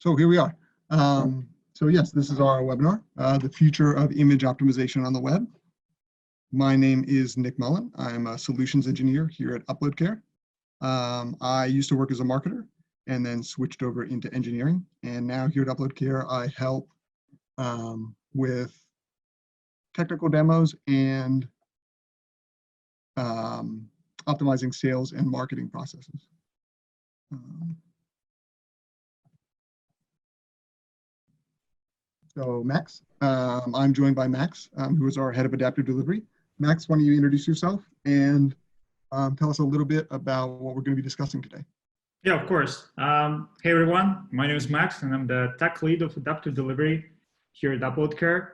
So here we are. So yes, this is our webinar, The Future of Image Optimization on the Web. My name is Nick Mullen. I'm a solutions engineer here at UploadCare. I used to work as a marketer and then switched over into engineering. And now here at UploadCare, I help with technical demos and optimizing sales and marketing processes. So Max, I'm joined by Max, who is our head of adaptive delivery. Max, why don't you introduce yourself and tell us a little bit about what we're going to be discussing today. Yeah, of course. Hey everyone, my name is Max and I'm the tech lead of adaptive delivery here at UploadCare.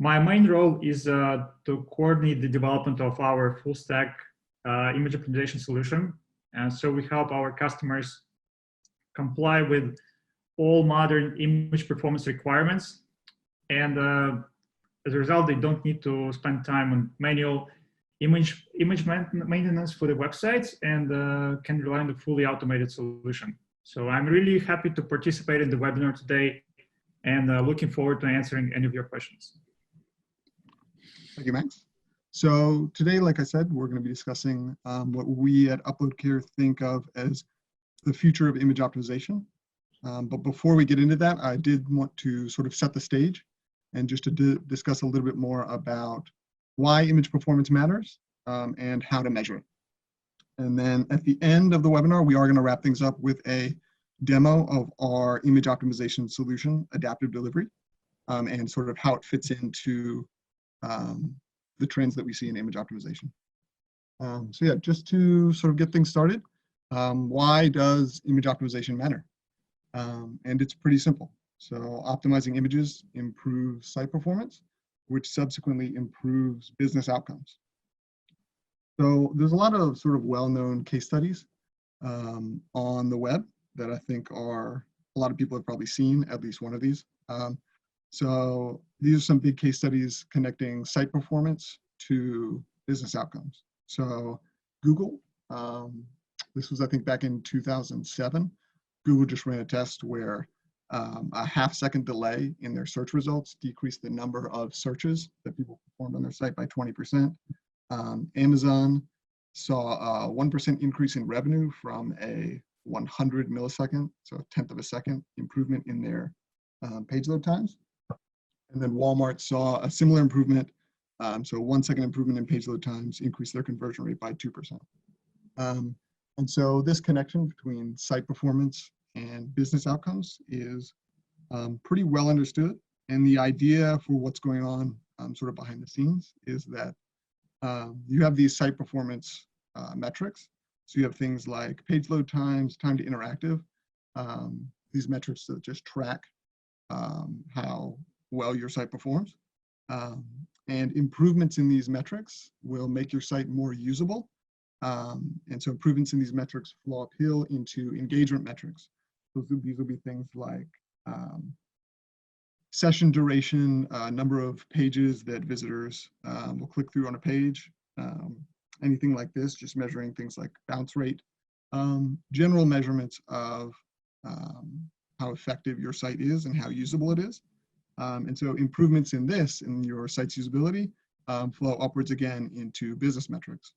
My main role is to coordinate the development of our full stack image optimization solution. And so we help our customers comply with all modern image performance requirements. And as a result, they don't need to spend time on manual image maintenance for the websites and can rely on the fully automated solution. So I'm really happy to participate in the webinar today and looking forward to answering any of your questions. Thank you, Max. So today, like I said, we're going to be discussing what we at UploadCare think of as the future of image optimization. But before we get into that, I did want to sort of set the stage and just to discuss a little bit more about why image performance matters and how to measure it. And then at the end of the webinar, we are going to wrap things up with a demo of our image optimization solution, adaptive delivery, and sort of how it fits into the trends that we see in image optimization. So yeah, just to sort of get things started, why does image optimization matter? And it's pretty simple. So optimizing images improves site performance, which subsequently improves business outcomes. So there's a lot of sort of well-known case studies on the web that I think a lot of people have probably seen at least one of these. So these are some big case studies connecting site performance to business outcomes. So Google, this was I think back in 2007, Google just ran a test where a half-second delay in their search results decreased the number of searches that people performed on their site by 20%. Amazon saw a 1% increase in revenue from a 100 millisecond, so a tenth of a second improvement in their page load times. And then Walmart saw a similar improvement, so 1 second improvement in page load times increased their conversion rate by 2%. And so this connection between site performance and business outcomes is pretty well understood. And the idea for what's going on sort of behind the scenes is that you have these site performance metrics. So you have things like page load times, time to interactive, these metrics that just track how well your site performs. And improvements in these metrics will make your site more usable. And so improvements in these metrics flow uphill into engagement metrics. So these will be things like session duration, number of pages that visitors will click through on a page, anything like this, just measuring things like bounce rate, general measurements of how effective your site is and how usable it is. And so improvements in this, in your site's usability, flow upwards again into business metrics.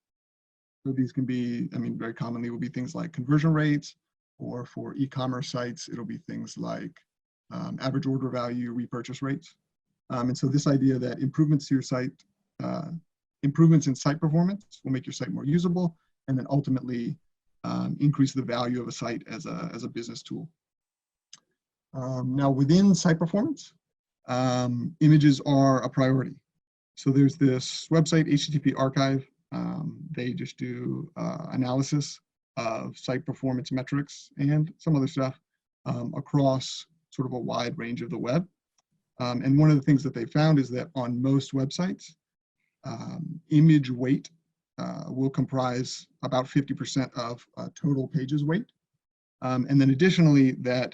So these can be, I mean, very commonly will be things like conversion rates, or for e-commerce sites, it'll be things like average order value, repurchase rates. And so this idea that improvements to your site, improvements in site performance will make your site more usable, and then ultimately increase the value of a site as a business tool. Now within site performance, images are a priority. So there's this website, HTTP Archive. They just do analysis of site performance metrics and some other stuff across sort of a wide range of the web. And one of the things that they found is that on most websites, image weight will comprise about 50% of total pages weight. And then additionally, that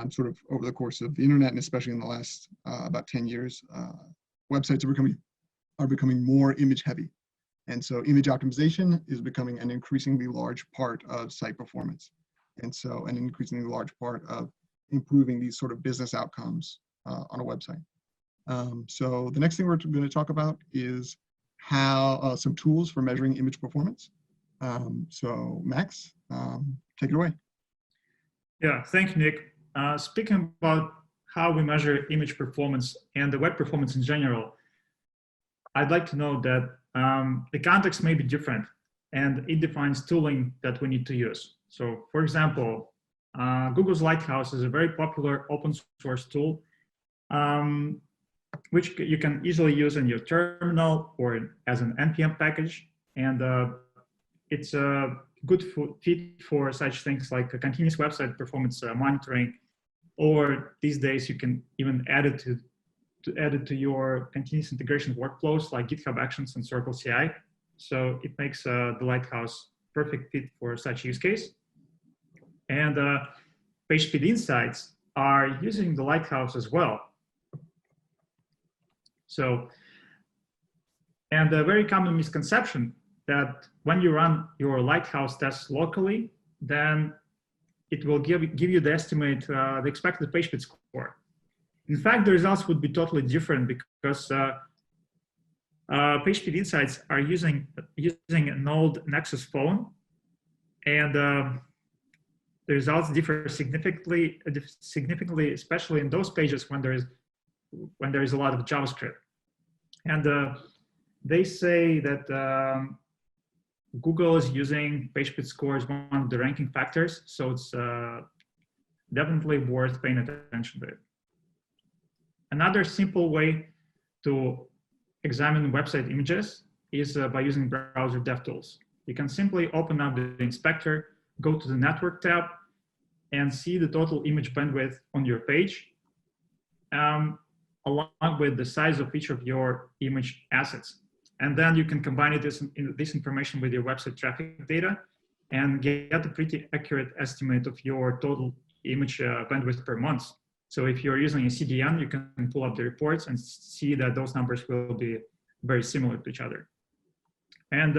sort of over the course of the internet, and especially in the last about 10 years, websites are becoming more image heavy. And so image optimization is becoming an increasingly large part of site performance. And so an increasingly large part of improving these sort of business outcomes on a website. So the next thing we're going to talk about is how some tools for measuring image performance. So Max, take it away. Yeah, thank you, Nick. Speaking about how we measure image performance and the web performance in general, I'd like to note that the context may be different and it defines tooling that we need to use. So for example, Google's Lighthouse is a very popular open source tool, which you can easily use in your terminal or as an NPM package. And it's a good fit for such things like a continuous website performance monitoring, or these days you can even add it to your continuous integration workflows like GitHub Actions and Circle CI. So it makes the Lighthouse perfect fit for such use case. And PageSpeed Insights are using the Lighthouse as well. So, and a very common misconception that when you run your Lighthouse tests locally, then it will give you the estimate, the expected PageSpeed score. In fact, the results would be totally different because PageSpeed Insights are using an old Nexus phone, and the results differ significantly, especially in those pages when there is a lot of JavaScript. And they say that Google is using PageSpeed score as one of the ranking factors, so it's definitely worth paying attention to it. Another simple way to examine website images is by using browser DevTools. You can simply open up the inspector, go to the network tab, and see the total image bandwidth on your page, along with the size of each of your image assets. And then you can combine this information with your website traffic data and get a pretty accurate estimate of your total image bandwidth per month. So if you're using a CDN, you can pull up the reports and see that those numbers will be very similar to each other. And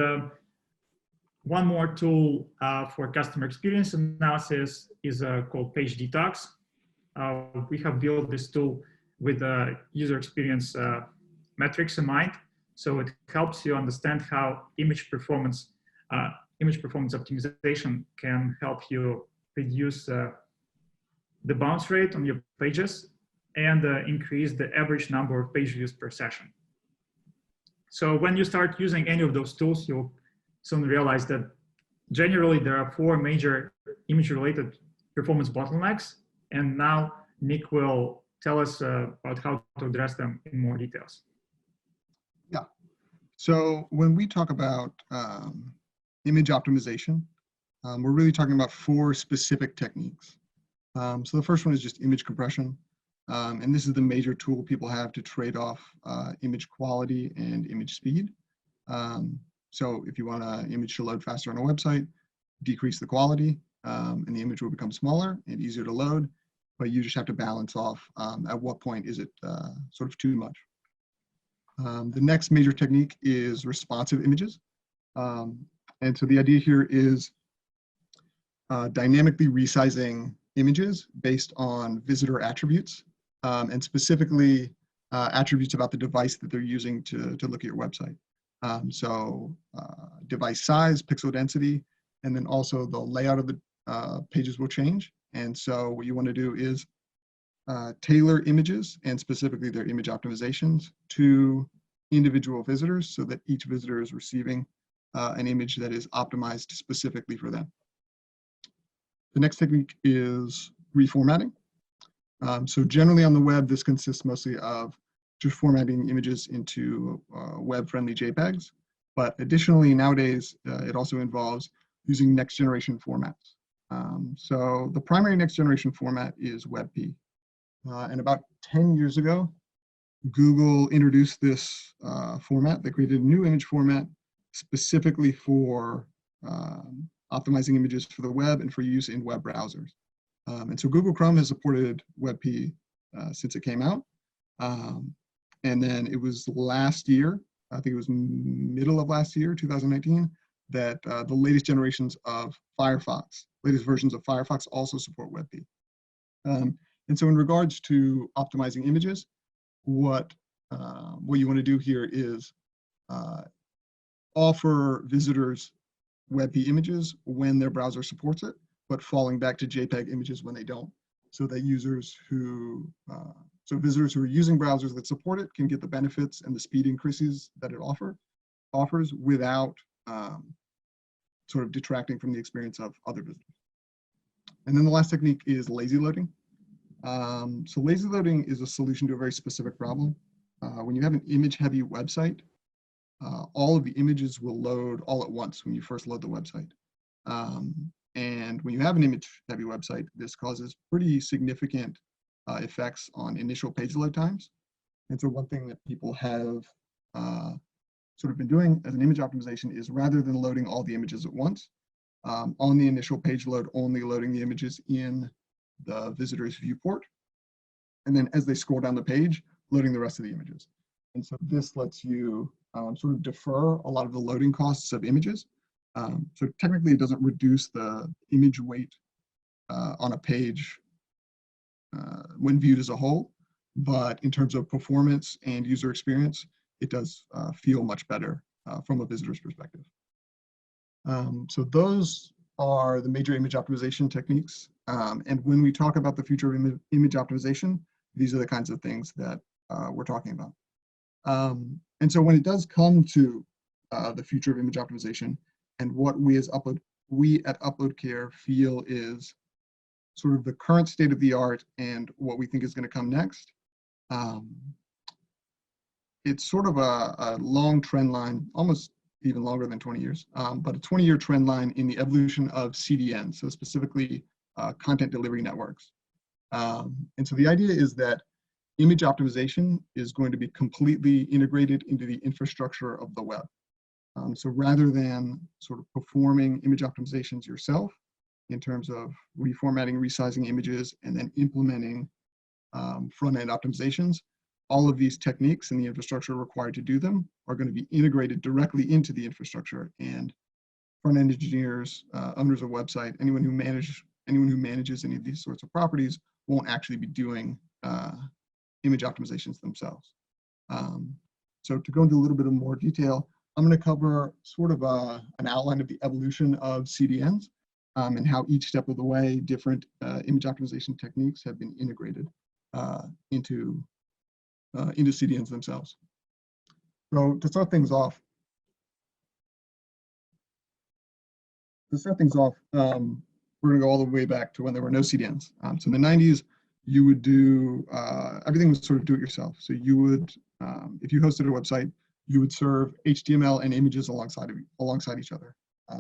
one more tool for customer experience analysis is called PageDetox. We have built this tool with user experience metrics in mind. So it helps you understand how image performance optimization can help you reduce the bounce rate on your pages and increase the average number of page views per session. So when you start using any of those tools, you'll soon realize that generally there are 4 major image-related performance bottlenecks. And now Nick will tell us about how to address them in more details. Yeah. So when we talk about image optimization, we're really talking about 4 specific techniques. So the first one is just image compression. And this is the major tool people have to trade off image quality and image speed. So if you want an image to load faster on a website, decrease the quality, and the image will become smaller and easier to load, but you just have to balance off at what point is it sort of too much. The next major technique is responsive images. And so the idea here is dynamically resizing images based on visitor attributes, and specifically attributes about the device that they're using to look at your website. So device size, pixel density, and then also the layout of the pages will change. And so what you want to do is tailor images and specifically their image optimizations to individual visitors so that each visitor is receiving an image that is optimized specifically for them. The next technique is reformatting. So generally on the web, this consists mostly of just formatting images into web-friendly JPEGs. But additionally, nowadays, it also involves using next-generation formats. So the primary next-generation format is WebP. And about 10 years ago, Google introduced this format. They created a new image format specifically for optimizing images for the web and for use in web browsers. And so Google Chrome has supported WebP since it came out. And then it was last year, I think it was middle of last year, 2019, that the latest generations of Firefox, latest versions of Firefox also support WebP. And so in regards to optimizing images, what you want to do here is offer visitors WebP images when their browser supports it, but falling back to JPEG images when they don't, so that visitors who are using browsers that support it can get the benefits and the speed increases that it offers without sort of detracting from the experience of other visitors. And then the last technique is lazy loading. So lazy loading is a solution to a very specific problem. When you have an image-heavy website, all of the images will load all at once when you first load the website. And when you have an image-heavy website, this causes pretty significant effects on initial page load times. And so one thing that people have sort of been doing as an image optimization is, rather than loading all the images at once, on the initial page load, only loading the images in the visitor's viewport. And then as they scroll down the page, loading the rest of the images. And so this lets you sort of defer a lot of the loading costs of images. So technically it doesn't reduce the image weight on a page when viewed as a whole, but in terms of performance and user experience, it does feel much better from a visitor's perspective. So those are the major image optimization techniques. And when we talk about the future of image optimization, these are the kinds of things that we're talking about. And so when it does come to the future of image optimization and what we at UploadCare feel is sort of the current state of the art and what we think is going to come next, it's sort of a long trend line, almost even longer than 20 years, but a 20-year trend line in the evolution of CDNs, so specifically content delivery networks. And so the idea is that image optimization is going to be completely integrated into the infrastructure of the web. So rather than sort of performing image optimizations yourself in terms of reformatting, resizing images, and then implementing front-end optimizations, all of these techniques and the infrastructure required to do them are going to be integrated directly into the infrastructure, and front-end engineers, owners of website, anyone who manages any of these sorts of properties won't actually be doing image optimizations themselves. So to go into a little bit of more detail, I'm going to cover sort of an outline of the evolution of CDNs and how each step of the way different image optimization techniques have been integrated into CDNs themselves. So to start things off, we're going to go all the way back to when there were no CDNs. So in the 90s, you would do, everything was sort of do it yourself. So you would, if you hosted a website, you would serve HTML and images alongside each other.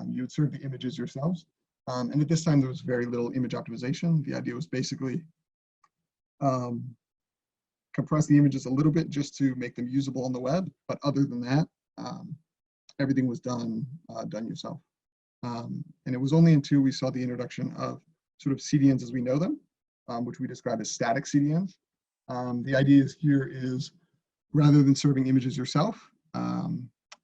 You would serve the images yourselves. And at this time, there was very little image optimization. The idea was basically compress the images a little bit just to make them usable on the web. But other than that, everything was done yourself. And it was only until we saw the introduction of sort of CDNs as we know them, which we describe as static CDNs. The idea here is, rather than serving images yourself,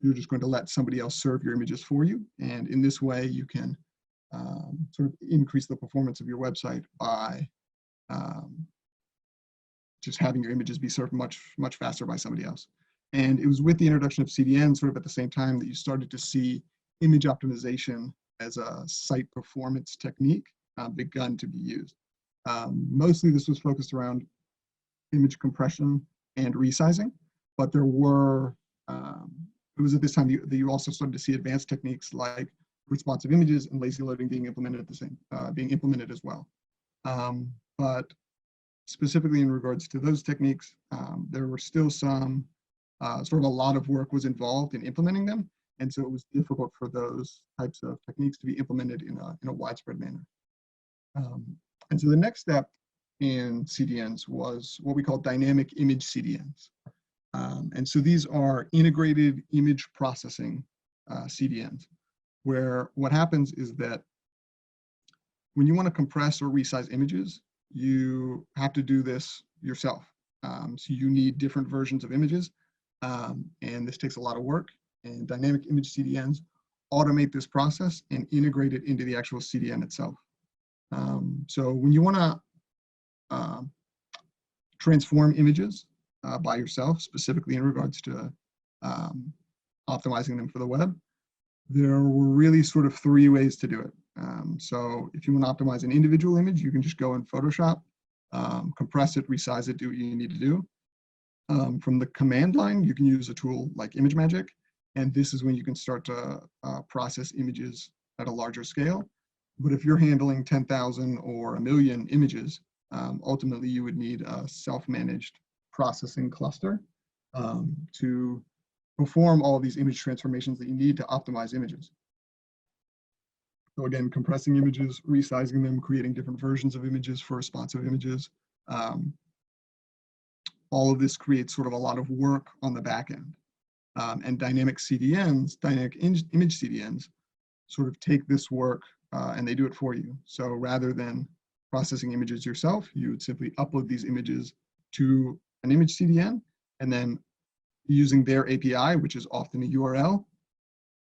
you're just going to let somebody else serve your images for you. And in this way, you can sort of increase the performance of your website by just having your images be served much faster by somebody else. And it was with the introduction of CDN sort of at the same time that you started to see image optimization as a site performance technique begun to be used. Mostly this was focused around image compression and resizing, but there were, it was at this time that you also started to see advanced techniques like responsive images and lazy loading being implemented as well. But specifically in regards to those techniques, there were still some, sort of a lot of work was involved in implementing them. And so it was difficult for those types of techniques to be implemented in a widespread manner. And so the next step in CDNs was what we call dynamic image CDNs. And so these are integrated image processing CDNs, where what happens is that when you want to compress or resize images, you have to do this yourself. So you need different versions of images, and this takes a lot of work. And dynamic image CDNs automate this process and integrate it into the actual CDN itself. So when you want to transform images by yourself, specifically in regards to optimizing them for the web, there were really sort of three ways to do it. So if you want to optimize an individual image, you can just go in Photoshop, compress it, resize it, do what you need to do. From the command line, you can use a tool like ImageMagick, and this is when you can start to process images at a larger scale. But if you're handling 10,000 or 1 million images, ultimately you would need a self-managed processing cluster to perform all of these image transformations that you need to optimize images. So again, compressing images, resizing them, creating different versions of images for responsive images. All of this creates sort of a lot of work on the back end. And dynamic CDNs, dynamic image CDNs, sort of take this work and they do it for you. So rather than processing images yourself, you would simply upload these images to an image CDN, and then using their API, which is often a URL,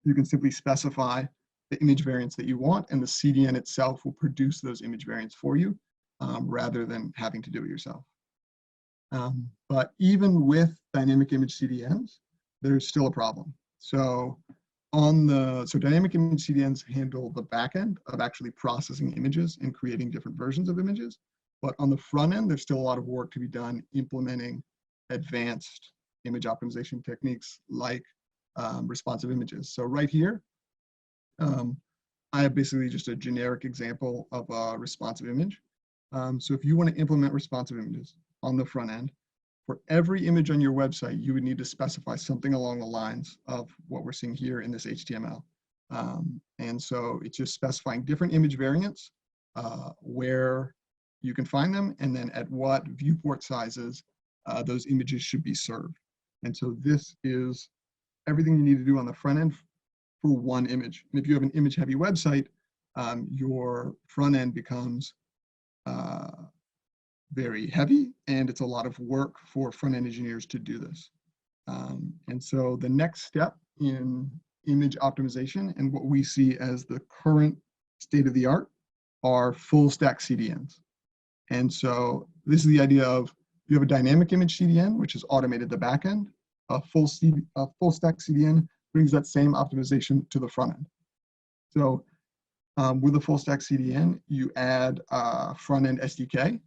you can simply specify the image variants that you want, and the CDN itself will produce those image variants for you rather than having to do it yourself. But even with dynamic image CDNs, there's still a problem. So dynamic image CDNs handle the back end of actually processing images and creating different versions of images. But on the front end, there's still a lot of work to be done implementing advanced image optimization techniques like responsive images. So right here, I have basically just a generic example of a responsive image. So if you want to implement responsive images on the front end, for every image on your website, you would need to specify something along the lines of what we're seeing here in this HTML. And so it's just specifying different image variants, where you can find them, and then at what viewport sizes those images should be served. And so this is everything you need to do on the front end for one image. And if you have an image-heavy website, your front end becomes very heavy, and it's a lot of work for front-end engineers to do this. And so the next step in image optimization, and what we see as the current state of the art, are full stack CDNs. And so this is the idea of, you have a dynamic image CDN, which is automated the back end. A full stack CDN brings that same optimization to the front end. So with a full stack CDN, you add a front end SDK,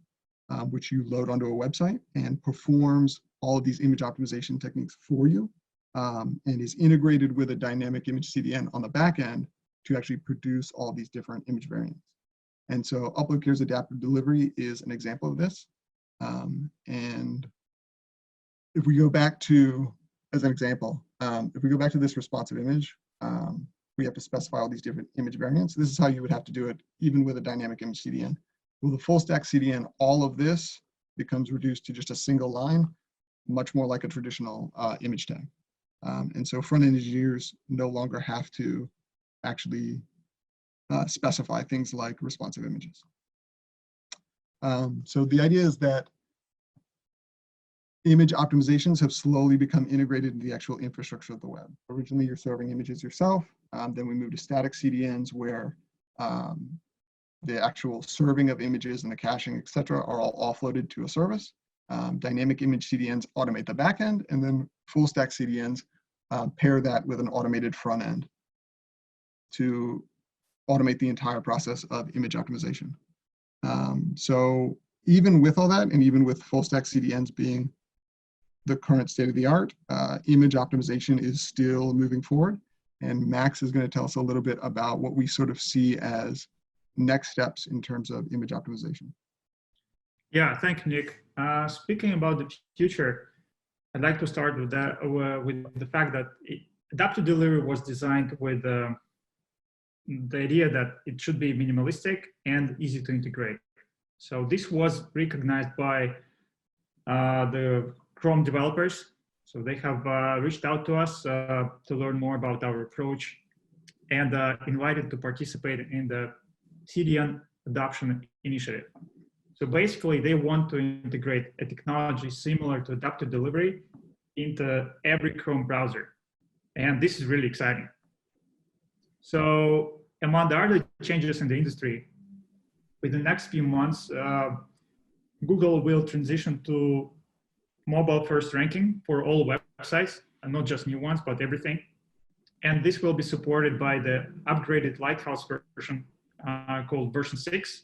which you load onto a website and performs all of these image optimization techniques for you, and is integrated with a dynamic image CDN on the back end to actually produce all these different image variants. And so UploadCare's adaptive delivery is an example of this. And if we go back to, as an example, if we go back to this responsive image, we have to specify all these different image variants. This is how you would have to do it even with a dynamic image CDN. With a full stack CDN, all of this becomes reduced to just a single line, much more like a traditional image tag. And so front-end engineers no longer have to actually specify things like responsive images. So the idea is that image optimizations have slowly become integrated into the actual infrastructure of the web. Originally, you're serving images yourself. Then we moved to static CDNs where the actual serving of images and the caching, et cetera, are all offloaded to a service. Dynamic image CDNs automate the back end, and then full stack CDNs pair that with an automated front end to automate the entire process of image optimization. So even with all that, and even with full stack CDNs being the current state of the art, image optimization is still moving forward. And Max is going to tell us a little bit about what we sort of see as next steps in terms of image optimization. Yeah, thank you, Nick. Speaking about the future, I'd like to start with that, with the fact that adaptive delivery was designed with the idea that it should be minimalistic and easy to integrate. So this was recognized by the Chrome developers. So they have reached out to us to learn more about our approach and invited to participate in the CDN adoption initiative. So basically, they want to integrate a technology similar to adaptive delivery into every Chrome browser. And this is really exciting. So among the other changes in the industry, with the next few months, Google will transition to mobile first ranking for all websites, and not just new ones, but everything. And this will be supported by the upgraded Lighthouse version called version 6,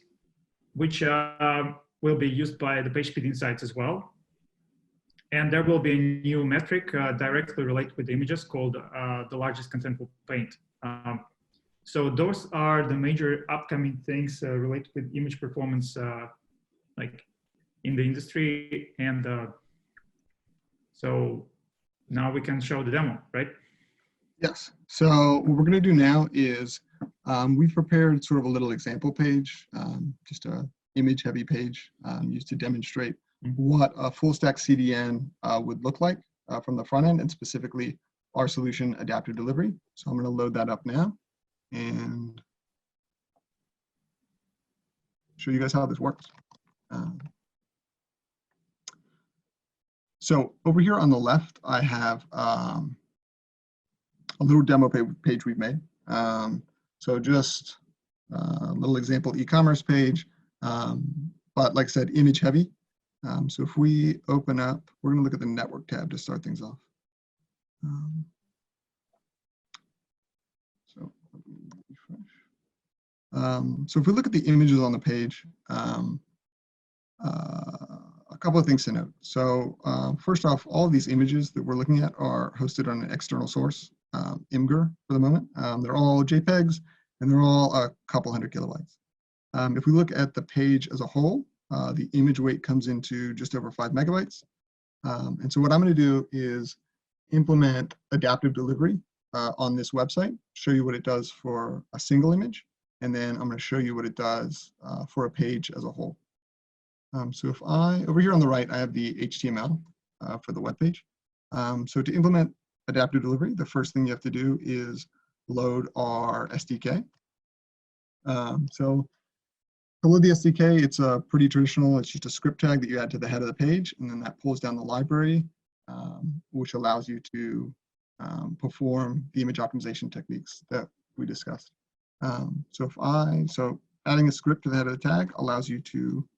which will be used by the PageSpeed Insights as well. And there will be a new metric directly related with images called the largest contentful paint. So those are the major upcoming things related with image performance, like in the industry. And so now we can show the demo, right? Yes. So what we're going to do now is we've prepared sort of a little example page, just a image heavy page used to demonstrate what a full stack CDN would look like from the front end, and specifically our solution, adaptive delivery. So I'm going to load that up now and show you guys how this works. So over here on the left, I have a little demo page we've made. So just a little example e-commerce page, but like I said, image heavy. So if we open up, we're going to look at the network tab to start things off. So let me refresh. So if we look at the images on the page, a couple of things to note. So first off, all of these images that we're looking at are hosted on an external source, Imgur for the moment. They're all JPEGs and they're all a couple hundred kilobytes. If we look at the page as a whole, the image weight comes into just over 5 megabytes. And so what I'm going to do is implement adaptive delivery on this website, show you what it does for a single image, and then I'm going to show you what it does for a page as a whole. So if over here on the right, I have the HTML for the web page. So to implement adaptive delivery, the first thing you have to do is load our SDK. So to load the SDK, it's pretty traditional. It's just a script tag that you add to the head of the page, and then that pulls down the library, which allows you to perform the image optimization techniques that we discussed. So adding a script to the head of the tag allows you to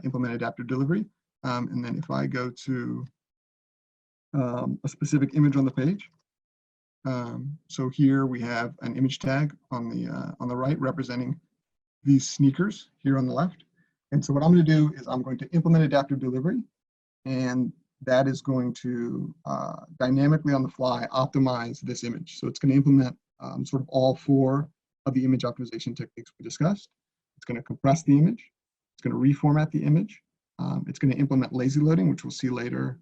implement adaptive delivery. And then if I go to a specific image on the page, so here we have an image tag on the right representing these sneakers here on the left. And so what I'm going to do is I'm going to implement adaptive delivery, and that is going to dynamically on the fly optimize this image. So it's going to implement sort of all 4 of the image optimization techniques we discussed. It's going to compress the image. It's going to reformat the image. It's going to implement lazy loading, which we'll see later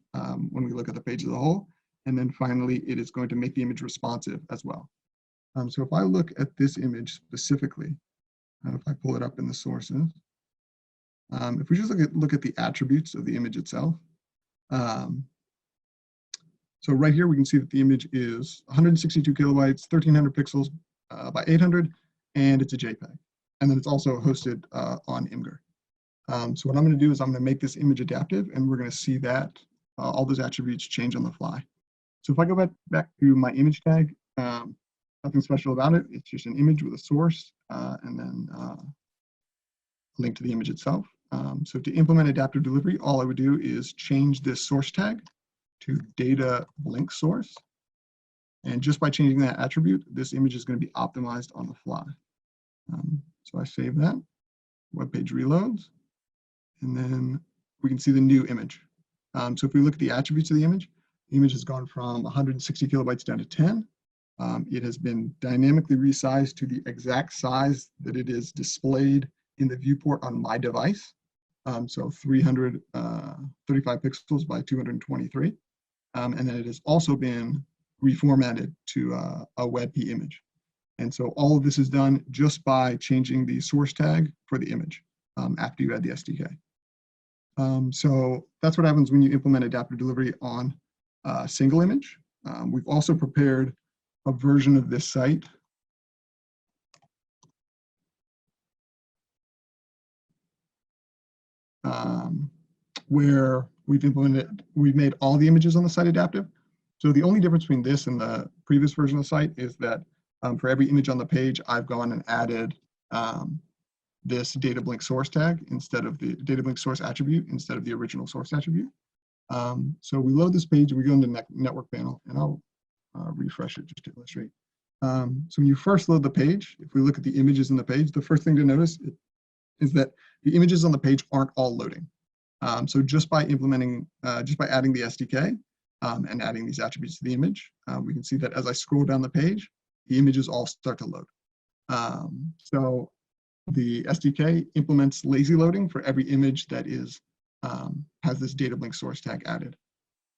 when we look at the page as a whole. And then finally, it is going to make the image responsive as well. So if I look at this image specifically, if I pull it up in the sources, if we just look at the attributes of the image itself, so right here we can see that the image is 162 kilobytes, 1300 pixels by 800, and it's a JPEG. And then it's also hosted on Imgur. So what I'm going to do is I'm going to make this image adaptive, and we're going to see that all those attributes change on the fly. So if I go back to my image tag, nothing special about it. It's just an image with a source and then a link to the image itself. So to implement adaptive delivery, all I would do is change this source tag to data link source. And just by changing that attribute, this image is going to be optimized on the fly. So I save that, web page reloads, and then we can see the new image. So if we look at the attributes of the image has gone from 160 kilobytes down to 10. It has been dynamically resized to the exact size that it is displayed in the viewport on my device. So 335 pixels by 223. And then it has also been reformatted to a WebP image. And so all of this is done just by changing the source tag for the image after you add the SDK. So that's what happens when you implement adaptive delivery on a single image. We've also prepared a version of this site where we've made all the images on the site adaptive. So the only difference between this and the previous version of the site is that for every image on the page, I've gone and added this data-blink source tag instead of the data-blink source attribute instead of the original source attribute. So we load this page and we go into network panel, and I'll refresh it just to illustrate. So when you first load the page, if we look at the images in the page, the first thing to notice is that the images on the page aren't all loading. So just by implementing, just by adding the SDK and adding these attributes to the image, we can see that as I scroll down the page, the images all start to load. So the SDK implements lazy loading for every image that is has this data-blink source tag added.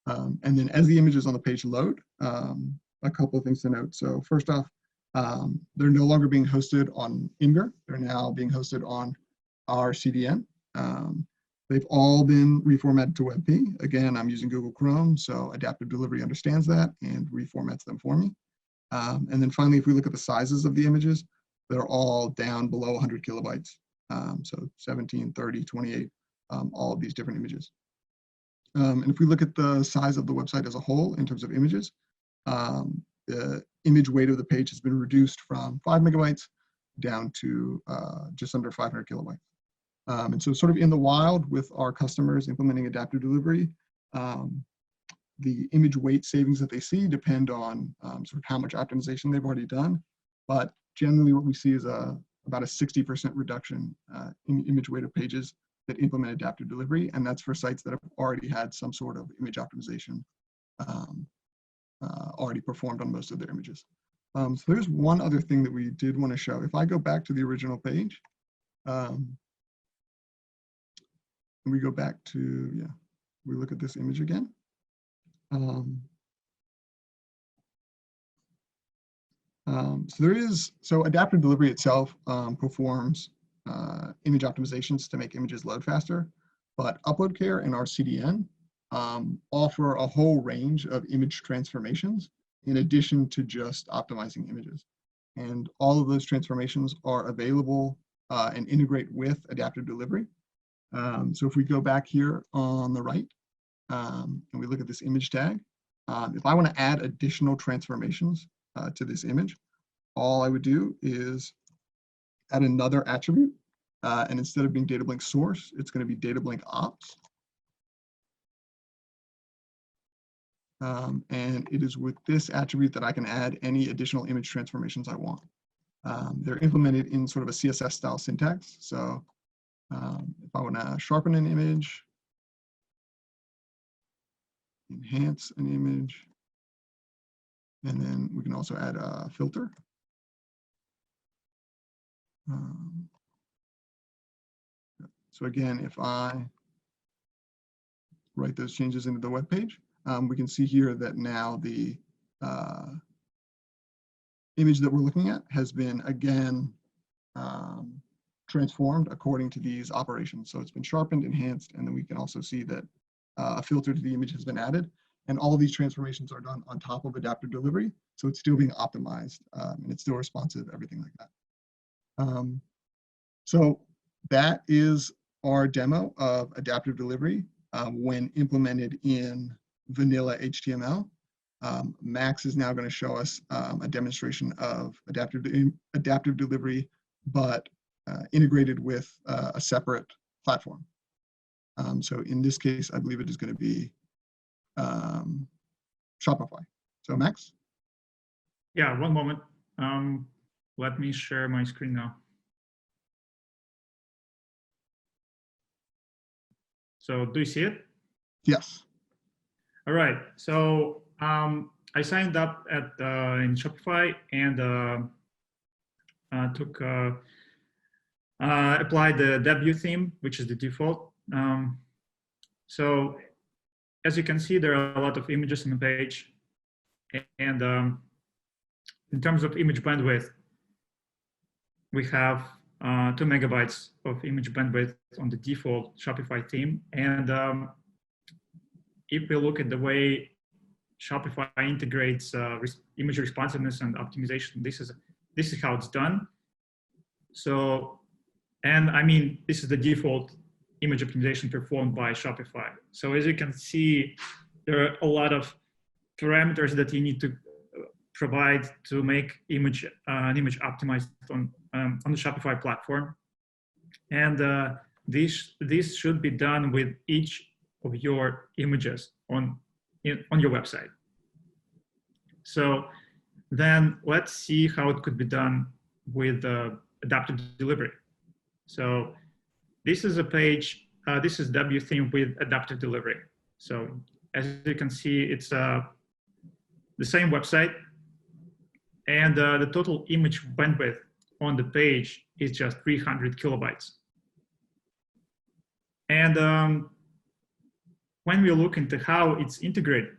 And then as the images on the page load, a couple of things to note. So first off, they're no longer being hosted on Imgur. They're now being hosted on our CDN. They've all been reformatted to WebP. Again, I'm using Google Chrome, so Adaptive Delivery understands that and reformats them for me. And then finally, if we look at the sizes of the images, they're all down below 100 kilobytes. So 17, 30, 28, all of these different images. And if we look at the size of the website as a whole in terms of images, the image weight of the page has been reduced from 5 megabytes down to just under 500 kilobytes. And so sort of in the wild with our customers implementing adaptive delivery, the image weight savings that they see depend on sort of how much optimization they've already done. But generally what we see is about a 60% reduction in image weight of pages that implement adaptive delivery. And that's for sites that have already had some sort of image optimization already performed on most of their images. So there's one other thing that we did want to show. If I go back to the original page, and we go back to, we look at this image again. So adaptive delivery itself performs image optimizations to make images load faster, but Upload Care and our CDN offer a whole range of image transformations in addition to just optimizing images. And all of those transformations are available and integrate with adaptive delivery. So if we go back here on the right and we look at this image tag, if I want to add additional transformations to this image, all I would do is add another attribute. And instead of being data-blink source, it's going to be data-blink ops. And it is with this attribute that I can add any additional image transformations I want. They're implemented in sort of a CSS style syntax. So if I want to sharpen an image, enhance an image, and then we can also add a filter. So again, if I write those changes into the web page, we can see here that now the image that we're looking at has been again transformed according to these operations. So it's been sharpened, enhanced, and then we can also see that a filter to the image has been added. And all of these transformations are done on top of adaptive delivery. So it's still being optimized and it's still responsive, everything like that. So that is our demo of adaptive delivery when implemented in vanilla HTML. Max is now going to show us a demonstration of adaptive delivery, but integrated with a separate platform. So in this case, I believe it is going to be Shopify. So Max? Yeah, one moment. Let me share my screen now. So do you see it? Yes. All right. So I signed up at in Shopify and applied the debut theme, which is the default. So as you can see, there are a lot of images on the page. And in terms of image bandwidth, we have 2 megabytes of image bandwidth on the default Shopify theme. And if we look at the way Shopify integrates image responsiveness and optimization, this is how it's done. So, and I mean, this is the default image optimization performed by Shopify. So as you can see, there are a lot of parameters that you need to provide to make an image optimized on the Shopify platform. And this should be done with each of your images on your website. So then let's see how it could be done with adaptive delivery. So this is a page, this is W theme with adaptive delivery. So as you can see, it's the same website, and the total image bandwidth on the page is just 300 kilobytes. And when we look into how it's integrated,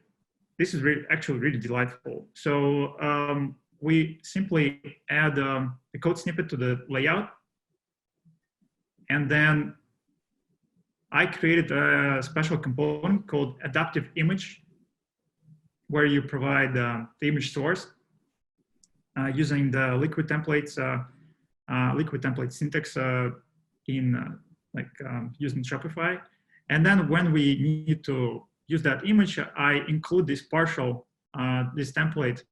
this is actually really delightful. So we simply add a code snippet to the layout. And then I created a special component called adaptive image, where you provide the image source using the liquid template syntax using Shopify. And then when we need to use that image, I include this partial, this template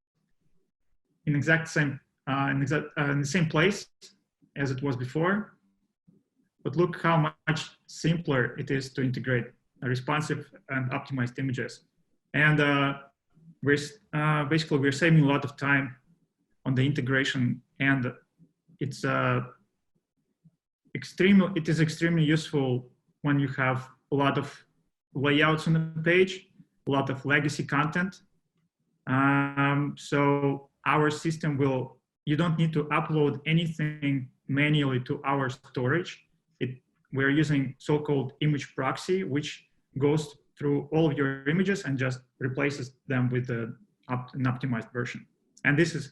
in the same place as it was before. But look how much simpler it is to integrate responsive and optimized images. And basically we're saving a lot of time on the integration, and it is extremely useful when you have a lot of layouts on the page, a lot of legacy content. So our system you don't need to upload anything manually to our storage. We're using so-called image proxy, which goes through all of your images and just replaces them with an optimized version. And this is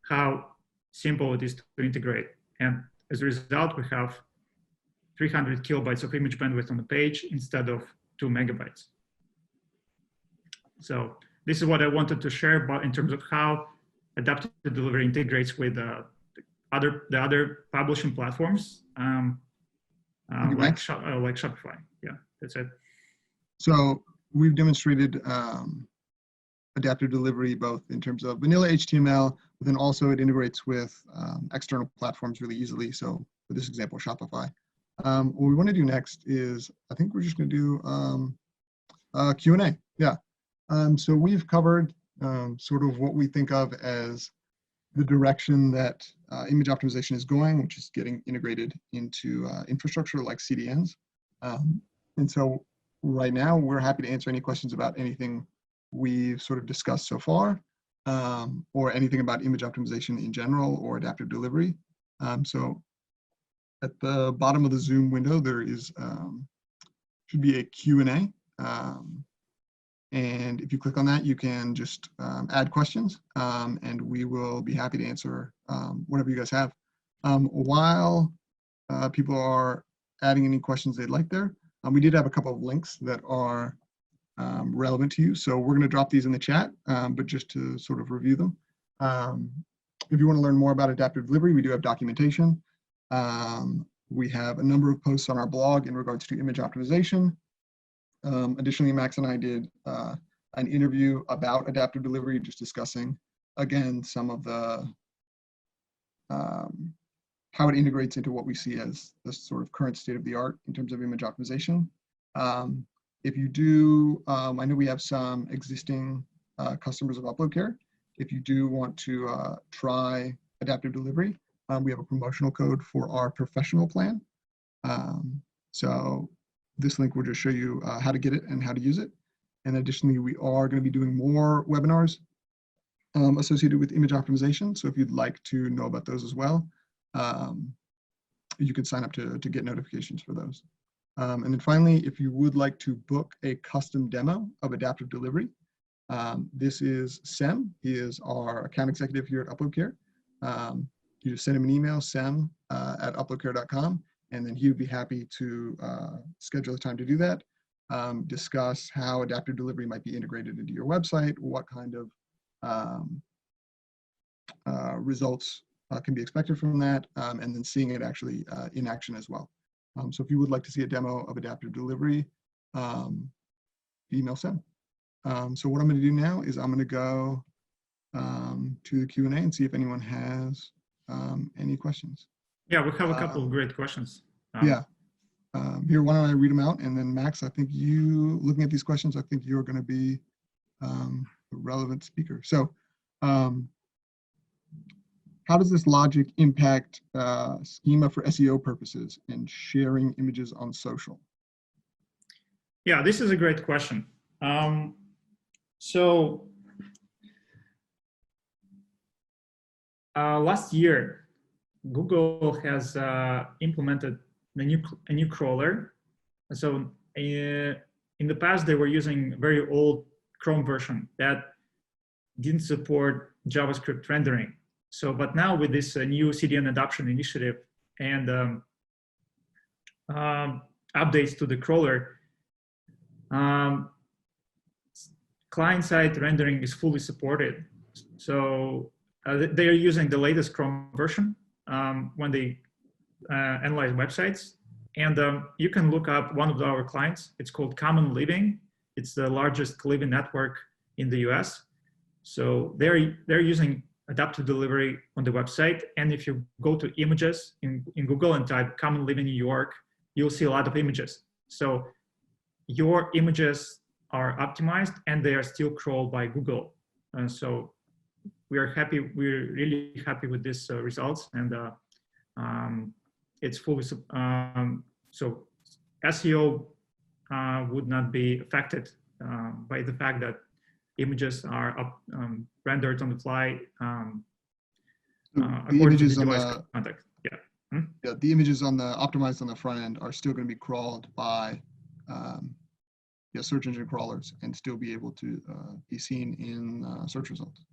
how simple it is to integrate. And as a result, we have 300 kilobytes of image bandwidth on the page instead of 2 megabytes. So this is what I wanted to share about in terms of how adaptive delivery integrates with the other publishing platforms. Like Shopify. Yeah, that's it. So we've demonstrated adaptive delivery both in terms of vanilla HTML, but then also it integrates with external platforms really easily. So for this example, Shopify. What we want to do next is, I think we're just going to do Q&A. Yeah. So we've covered sort of what we think of as the direction that image optimization is going, which is getting integrated into infrastructure like CDNs. And so right now, we're happy to answer any questions about anything we've sort of discussed so far, or anything about image optimization in general or adaptive delivery. So at the bottom of the Zoom window, there is should be a Q&A. And if you click on that, you can just add questions, and we will be happy to answer whatever you guys have. While people are adding any questions they'd like there, we did have a couple of links that are relevant to you. So we're going to drop these in the chat, but just to sort of review them. If you want to learn more about adaptive delivery, we do have documentation. We have a number of posts on our blog in regards to image optimization. Additionally, Max and I did an interview about adaptive delivery, just discussing, again, some of the, how it integrates into what we see as the sort of current state of the art in terms of image optimization. If you do, I know we have some existing customers of UploadCare. If you do want to try adaptive delivery, we have a promotional code for our professional plan. So this link will just show you how to get it and how to use it. And additionally, we are going to be doing more webinars associated with image optimization. So if you'd like to know about those as well, you can sign up to get notifications for those. And then finally, if you would like to book a custom demo of adaptive delivery, this is Sem. He is our account executive here at UploadCare. You just send him an email, sem@uploadcare.com. And then he would be happy to schedule a time to do that, discuss how adaptive delivery might be integrated into your website, what kind of results can be expected from that, and then seeing it actually in action as well. So if you would like to see a demo of adaptive delivery, email Sem. So what I'm going to do now is I'm going to go to the Q&A and see if anyone has any questions. Yeah, we have a couple of great questions. Yeah. Here, why don't I read them out? And then Max, I think you, looking at these questions, I think you're going to be a relevant speaker. So how does this logic impact schema for SEO purposes and sharing images on social? Yeah, this is a great question. Last year, Google has implemented a new crawler. So in the past, they were using a very old Chrome version that didn't support JavaScript rendering. So, but now with this new CDN adoption initiative and updates to the crawler, client-side rendering is fully supported. So they are using the latest Chrome version when they analyze websites. And you can look up one of our clients. It's called Common Living. It's the largest living network in the US. So they're using adaptive delivery on the website. And if you go to images in Google and type Common Living New York, you'll see a lot of images. So your images are optimized and they are still crawled by Google. So we're really happy with these results. And it's fully, so SEO would not be affected by the fact that images are rendered on the fly the images to the on device context. Yeah. Yeah, the images on the optimized on the front end are still going to be crawled by search engine crawlers and still be able to be seen in search results.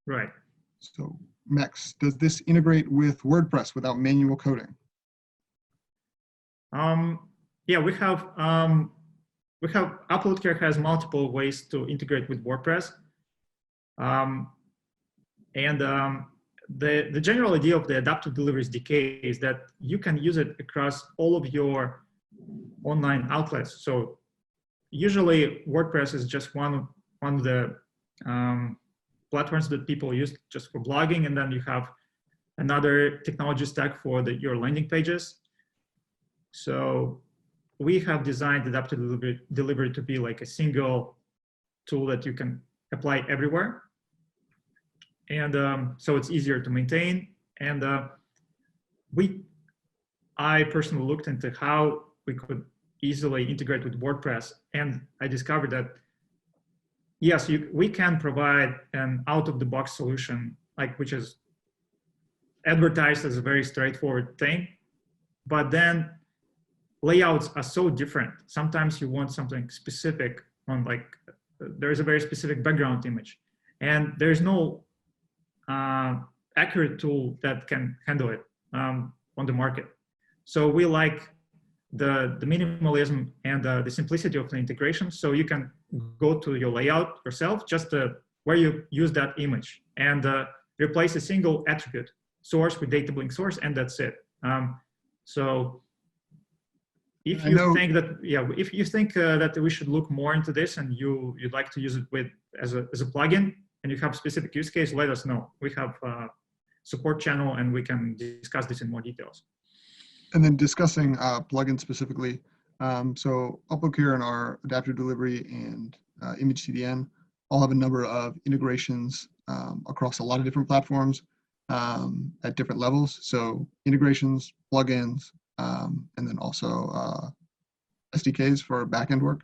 Right. So Max, does this integrate with WordPress without manual coding? Yeah, we have UploadCare has multiple ways to integrate with WordPress. The general idea of the adaptive delivery SDK is that you can use it across all of your online outlets. So usually WordPress is just one of the platforms that people use just for blogging, and then you have another technology stack for your landing pages. So we have designed adaptive delivery to be like a single tool that you can apply everywhere. And so it's easier to maintain. And I personally looked into how we could easily integrate with WordPress. And I discovered that, yes, we can provide an out-of-the-box solution, which is advertised as a very straightforward thing. But then layouts are so different. Sometimes you want something specific on there's a very specific background image. And there's no accurate tool that can handle it on the market. So we like the minimalism and the simplicity of the integration. So you can go to your layout yourself, just where you use that image, and replace a single attribute source with data link source, and that's it. So if you think that, if you think that we should look more into this, and you'd like to use it as a plugin, and you have specific use case, let us know. We have a support channel, and we can discuss this in more details. And then discussing plugins specifically. So UploadCare and our adaptive delivery and image CDN all have a number of integrations across a lot of different platforms at different levels. So integrations, plugins, and then also SDKs for backend work.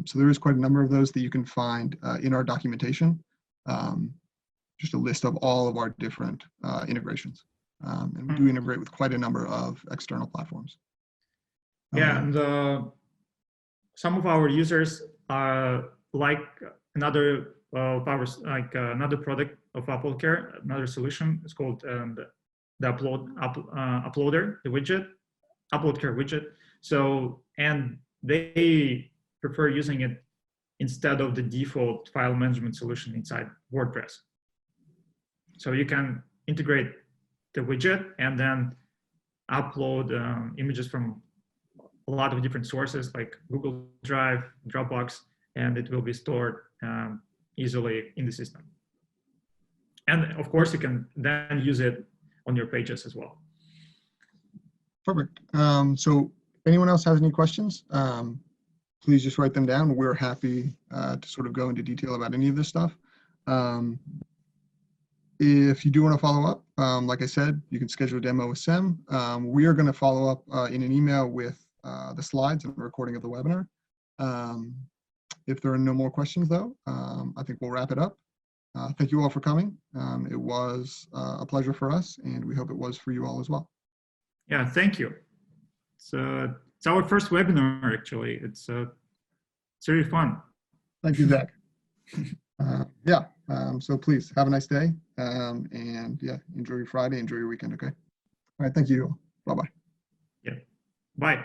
So there is quite a number of those that you can find in our documentation. Just a list of all of our different integrations. And we do integrate with quite a number of external platforms. Yeah, and some of our users like another of ours, another product of UploadCare, another solution. It's called the Uploader, the widget, UploadCare widget. So, and they prefer using it instead of the default file management solution inside WordPress. So you can integrate the widget and then upload images from a lot of different sources like Google Drive, Dropbox, and it will be stored easily in the system. And of course, you can then use it on your pages as well. Perfect. So anyone else has any questions, please just write them down. We're happy to sort of go into detail about any of this stuff. If you do want to follow up, like I said, you can schedule a demo with Sem. We are going to follow up in an email with the slides and the recording of the webinar. If there are no more questions, though, I think we'll wrap it up. Thank you all for coming. It was a pleasure for us, and we hope it was for you all as well. Yeah, thank you. It's our first webinar, actually. It's really fun. Thank you, Zach. Yeah, so please have a nice day, and yeah, enjoy your Friday, enjoy your weekend, okay? All right, thank you. Bye-bye. Yeah, bye.